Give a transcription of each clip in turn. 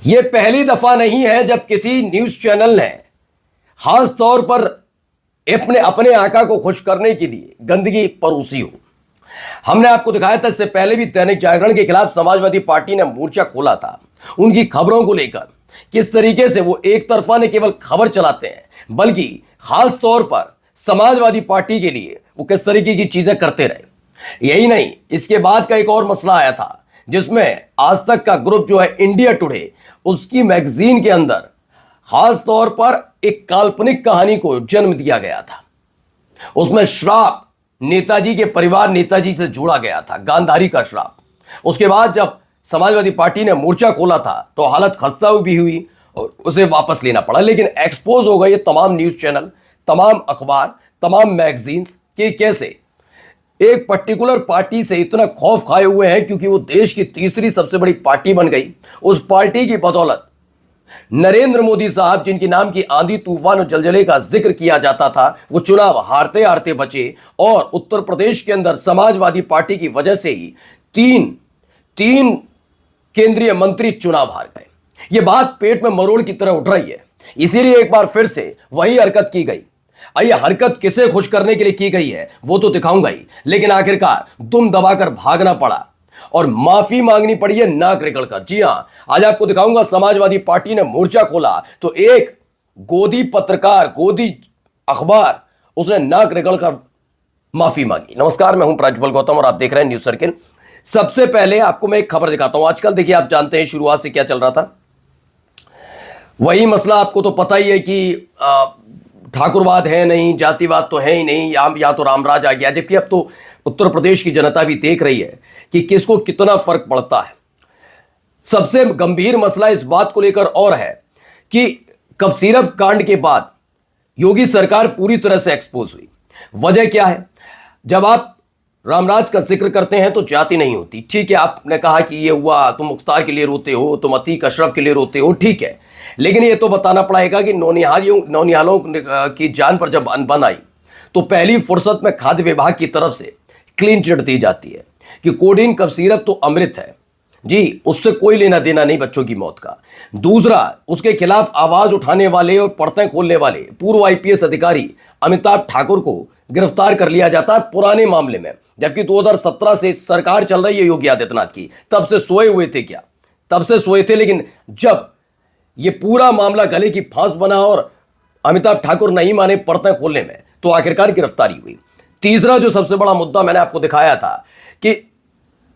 यह पहली दफा नहीं है जब किसी न्यूज चैनल ने खास तौर पर अपने अपने आका को खुश करने के लिए गंदगी परोसी हो। हमने आपको दिखाया था, इससे पहले भी दैनिक जागरण के खिलाफ समाजवादी पार्टी ने मोर्चा खोला था। उनकी खबरों को लेकर किस तरीके से वो एक तरफा ने केवल खबर चलाते हैं, बल्कि खास तौर पर समाजवादी पार्टी के लिए वो किस तरीके की चीजें करते रहे। यही नहीं, इसके बाद का एक और मसला आया था जिसमें आज तक का ग्रुप जो है इंडिया टुडे, उसकी मैगजीन के अंदर खास तौर पर एक काल्पनिक कहानी को जन्म दिया गया था। उसमें श्राप नेताजी के परिवार, नेताजी से जोड़ा गया था, गांधारी का श्राप। उसके बाद जब समाजवादी पार्टी ने मोर्चा खोला था तो हालत खस्ता भी हुई और उसे वापस लेना पड़ा। लेकिन एक्सपोज हो गए तमाम न्यूज चैनल, तमाम अखबार, तमाम मैगजीन्स कि कैसे एक पर्टिकुलर पार्टी से इतना खौफ खाए हुए हैं, क्योंकि वो देश की तीसरी सबसे बड़ी पार्टी बन गई। उस पार्टी की बदौलत नरेंद्र मोदी साहब, जिनके नाम की आंधी तूफान और जलजले का जिक्र किया जाता था, वो चुनाव हारते हारते बचे और उत्तर प्रदेश के अंदर समाजवादी पार्टी की वजह से ही तीन केंद्रीय मंत्री चुनाव हार गए। ये बात पेट में मरोड़ की तरह उठ रही है। इसीलिए एक बार फिर से वही हरकत की गई। आइए, हरकत किसे खुश करने के लिए की गई है वो तो दिखाऊंगा ही, लेकिन आखिरकार दुम दबाकर भागना पड़ा और माफी मांगनी पड़ी है नाक रगड़कर। जी हां, आज आपको दिखाऊंगा समाजवादी पार्टी ने मोर्चा खोला तो एक गोदी पत्रकार, गोदी अखबार, उसने नाक रगड़कर माफी मांगी। नमस्कार, मैं हूं प्रज्वल गौतम और आप देख रहे हैं न्यूज सर्किल। सबसे पहले आपको मैं एक खबर दिखाता हूं। आजकल देखिए, आप जानते हैं शुरुआत से क्या चल रहा था, वही मसला आपको तो पता ही है कि ठाकुरवाद है नहीं, जातिवाद तो है ही नहीं, या तो रामराज आ गया। जबकि अब तो उत्तर प्रदेश की जनता भी देख रही है कि किसको कितना फर्क पड़ता है। सबसे गंभीर मसला इस बात को लेकर और है कि कफसीरप कांड के बाद योगी सरकार पूरी तरह से एक्सपोज हुई। वजह क्या है? जब आप रामराज का जिक्र करते हैं तो जाति नहीं होती। ठीक है, आपने कहा कि ये हुआ, तुम मुख्तार के लिए रोते हो, तुम अतीक अशरफ के लिए रोते हो, ठीक है, लेकिन ये तो बताना पड़ेगा कि नौनिहालों की जान पर जब अनबन आई तो पहली फुर्सत में खाद्य विभाग की तरफ से क्लीन चिट दी जाती है कि कोडीन कफ सिरप तो अमृत है जी, उससे कोई लेना देना नहीं बच्चों की मौत का। दूसरा, उसके खिलाफ आवाज उठाने वाले और पर्दे खोलने वाले पूर्व आईपीएस अधिकारी अमिताभ ठाकुर को गिरफ्तार कर लिया जाता है पुराने मामले में। जबकि 2017 से सरकार चल रही है योगी आदित्यनाथ की, तब से सोए हुए थे क्या? तब से सोए थे, लेकिन जब ये पूरा मामला गले की फांस बना और अमिताभ ठाकुर नहीं माने पर्दे खोलने में, तो आखिरकार गिरफ्तारी हुई। तीसरा जो सबसे बड़ा मुद्दा मैंने आपको दिखाया था कि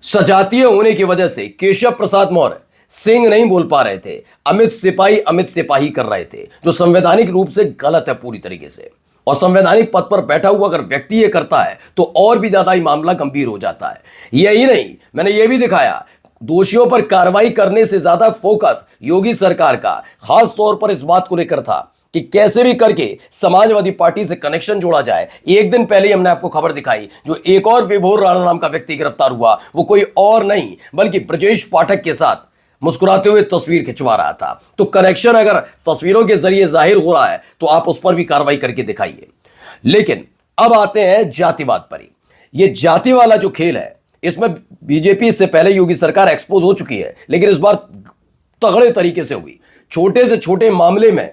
सजातीय होने की वजह से केशव प्रसाद मौर्य सिंह नहीं बोल पा रहे थे, अमित सिपाही कर रहे थे, जो संवैधानिक रूप से गलत है पूरी तरीके से। और संवैधानिक पद पर बैठा हुआ अगर व्यक्ति ये करता है तो और भी ज्यादा ही मामला गंभीर हो जाता है। यही नहीं, मैंने ये भी दिखाया, दोषियों पर कार्रवाई करने से ज्यादा फोकस योगी सरकार का खास तौर पर इस बात को लेकर था कि कैसे भी करके समाजवादी पार्टी से कनेक्शन जोड़ा जाए। एक दिन पहले हमने आपको खबर दिखाई, जो एक और विभोर राणा नाम का व्यक्ति गिरफ्तार हुआ, वो कोई और नहीं बल्कि ब्रजेश पाठक के साथ मुस्कुराते हुए तस्वीर खिंचवा रहा था। तो कनेक्शन अगर तस्वीरों के जरिए जाहिर हो रहा है तो आप उस पर भी कार्रवाई करके दिखाइए। लेकिन अब आते हैं जातिवाद पर ही। ये जाति वाला जो खेल है, इसमें बीजेपी इससे पहले योगी सरकार एक्सपोज हो चुकी है, लेकिन इस बार तगड़े तरीके से हुई। छोटे से छोटे मामले में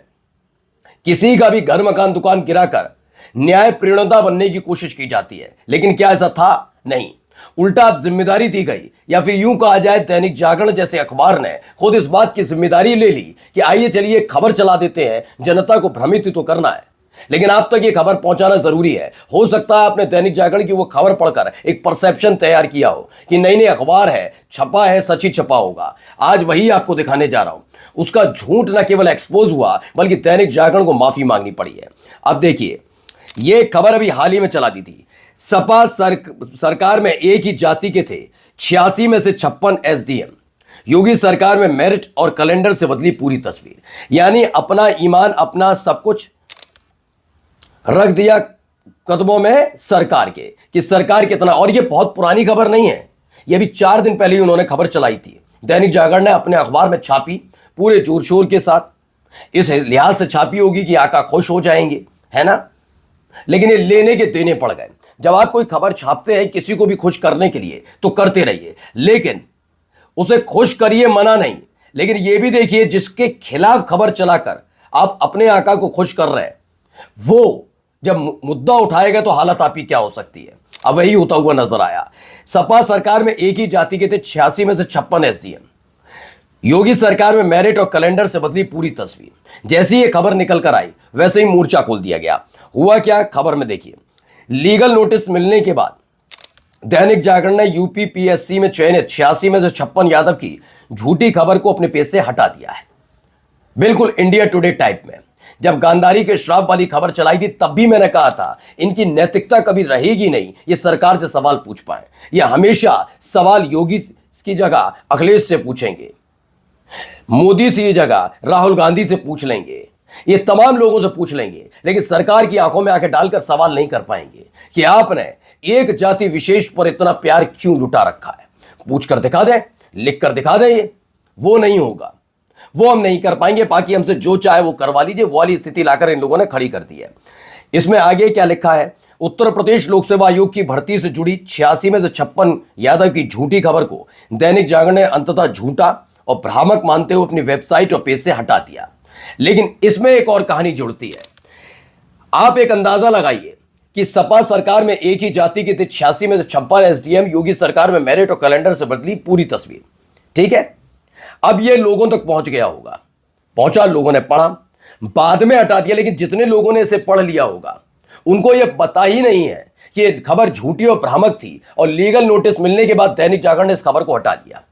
किसी का भी घर मकान दुकान गिराकर न्याय प्रणेता बनने की कोशिश की जाती है, लेकिन क्या ऐसा था? नहीं, उल्टा अब जिम्मेदारी दी गई, या फिर यूं कहा जाए दैनिक जागरण जैसे अखबार ने खुद इस बात की जिम्मेदारी ले ली कि आइए चलिए खबर चला देते हैं, जनता को भ्रमित तो करना है, लेकिन आप तक ये खबर पहुंचाना जरूरी है। हो सकता है आपने दैनिक जागरण की वो खबर पढ़कर एक परसेप्शन तैयार किया हो कि नई नई अखबार है, छपा है, सच ही छपा होगा। आज वही आपको दिखाने जा रहा हूं। उसका झूठ न केवल एक्सपोज हुआ बल्कि दैनिक जागरण को माफी मांगनी पड़ी है। अब देखिए, ये खबर अभी हाल ही में चला दी थी। सपा सरकार में एक ही जाति के थे 86 में से 56 एसडीएम। योगी सरकार में मेरिट और कैलेंडर से बदली पूरी तस्वीर, यानी अपना ईमान, अपना सब कुछ रख दिया कदमों में सरकार के कि सरकार कितना। और ये बहुत पुरानी खबर नहीं है, ये भी 4 दिन पहले ही उन्होंने खबर चलाई थी। दैनिक जागरण ने अपने अखबार में छापी पूरे जोर शोर के साथ। इस लिहाज से छापी होगी कि आका खुश हो जाएंगे, है ना? लेकिन ये लेने के देने पड़ गए। जब आप कोई खबर छापते हैं किसी को भी खुश करने के लिए तो करते रहिए, लेकिन उसे खुश करिए, मना नहीं, लेकिन यह भी देखिए जिसके खिलाफ खबर चलाकर आप अपने आका को खुश कर रहे हैं, वो जब मुद्दा उठाएगा तो हालत आपकी क्या हो सकती है। अब वही होता हुआ नजर आया। सपा सरकार में एक ही जाति के थे 86 में से 56 एसडीएम। योगी सरकार में मेरिट और कैलेंडर से बदली पूरी तस्वीर। जैसी ये खबर निकल कर आई वैसे ही मोर्चा खोल दिया गया। हुआ क्या, खबर में देखिए। लीगल नोटिस मिलने के बाद दैनिक जागरण ने यूपी पीएससी में चयनित 86 में से 56 यादव की झूठी खबर को अपने पेज से हटा दिया है। बिल्कुल इंडिया टुडे टाइप में। जब गांधारी के श्राप वाली खबर चलाई थी तब भी मैंने कहा था इनकी नैतिकता कभी रहेगी नहीं, ये सरकार से सवाल पूछ पाए। ये हमेशा सवाल योगी की जगह अखिलेश से पूछेंगे, मोदी से ये जगह राहुल गांधी से पूछ लेंगे, ये तमाम लोगों से पूछ लेंगे, लेकिन सरकार की आंखों में आंखें डालकर सवाल नहीं कर पाएंगे कि आपने एक जाति विशेष पर इतना प्यार क्यों लुटा रखा है। पूछ कर दिखा दें, लिख कर दिखा दें, ये वो नहीं होगा, वो हम नहीं कर पाएंगे। बाकी हमसे जो चाहे वो करवा लीजिए, वो वाली स्थिति लाकर इन लोगों ने खड़ी कर दी है। इसमें आगे क्या लिखा है, उत्तर प्रदेश लोक सेवा आयोग की भर्ती से जुड़ी 86 में से 56 यादव की झूठी खबर को दैनिक जागरण ने अंततः झूठा और भ्रामक मानते हुए अपनी वेबसाइट और पेज से हटा दिया। लेकिन इसमें एक और कहानी जुड़ती है। आप एक अंदाजा लगाइए कि सपा सरकार में एक ही जाति के थे 86 में से 56 एसडीएम, योगी सरकार में मेरिट और कैलेंडर से बदली पूरी तस्वीर। ठीक है, अब यह लोगों तक पहुंच गया होगा, पहुंचा, लोगों ने पढ़ा, बाद में हटा दिया। लेकिन जितने लोगों ने इसे पढ़ लिया होगा उनको यह पता ही नहीं है कि यह खबर झूठी और भ्रामक थी, और लीगल नोटिस मिलने के बाद दैनिक जागरण ने इस खबर को हटा दिया।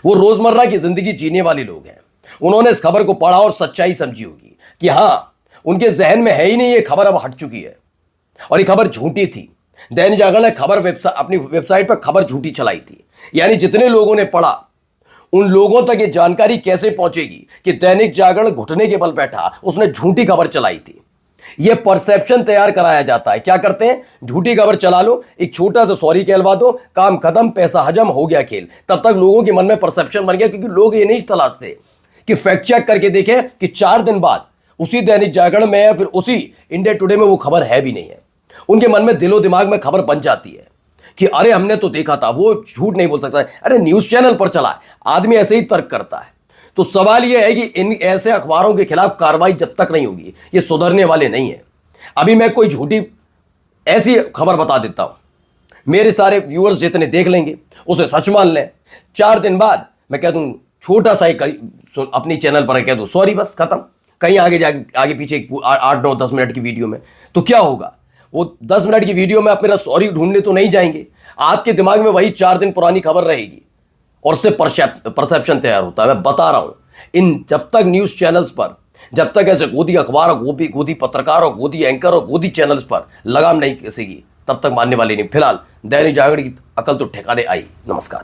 वो रोजमर्रा की जिंदगी जीने वाले लोग हैं, उन्होंने इस खबर को पढ़ा और सच्चाई समझी होगी कि हां, उनके जहन में है ही नहीं, ये खबर अब हट चुकी है और ये खबर झूठी थी। दैनिक जागरण ने अपनी वेबसाइट पर खबर झूठी चलाई थी। यानी जितने लोगों ने पढ़ा उन लोगों तक ये जानकारी कैसे पहुंचेगी कि दैनिक जागरण घुटने के बल बैठा, उसने झूठी खबर चलाई थी। यह परसेप्शन तैयार कराया जाता है। क्या करते हैं, झूठी खबर चला लो, एक छोटा सा सॉरी कहलवा दो, काम खत्म, पैसा हजम, हो गया खेल। तब तक लोगों के मन में परसेप्शन बन गया, क्योंकि लोग ये नहीं तलाशते कि फैक्ट चेक करके देखें कि 4 दिन बाद उसी दैनिक जागरण में या फिर उसी इंडिया टुडे में वो खबर है भी नहीं है। उनके मन में, दिलो दिमाग में खबर बन जाती है कि अरे हमने तो देखा था, वो झूठ नहीं बोल सकता है, अरे न्यूज चैनल पर चला है। आदमी ऐसे ही तर्क करता है। तो सवाल यह है कि इन ऐसे अखबारों के खिलाफ कार्रवाई जब तक नहीं होगी ये सुधरने वाले नहीं है। अभी मैं कोई झूठी ऐसी खबर बता देता हूं, मेरे सारे व्यूअर्स जितने देख लेंगे उसे सच मान लें। 4 दिन बाद मैं कह दूं, छोटा सा अपनी चैनल पर कह दूं सॉरी, बस खत्म। कहीं आगे पीछे 8, 9, 10 मिनट की वीडियो में तो क्या होगा, वो 10 मिनट की वीडियो में आप मेरा सॉरी ढूंढने तो नहीं जाएंगे। आपके दिमाग में वही 4 दिन पुरानी खबर रहेगी और उससे परसेप्शन तैयार होता है। मैं बता रहा हूं, इन जब तक न्यूज चैनल्स पर, जब तक ऐसे गोदी अखबार और गोदी पत्रकार और गोदी एंकर और गोदी चैनल्स पर लगाम नहीं कसेगी, तब तक मानने वाली नहीं। फिलहाल दैनिक जागरण की अकल तो ठिकाने आई। नमस्कार।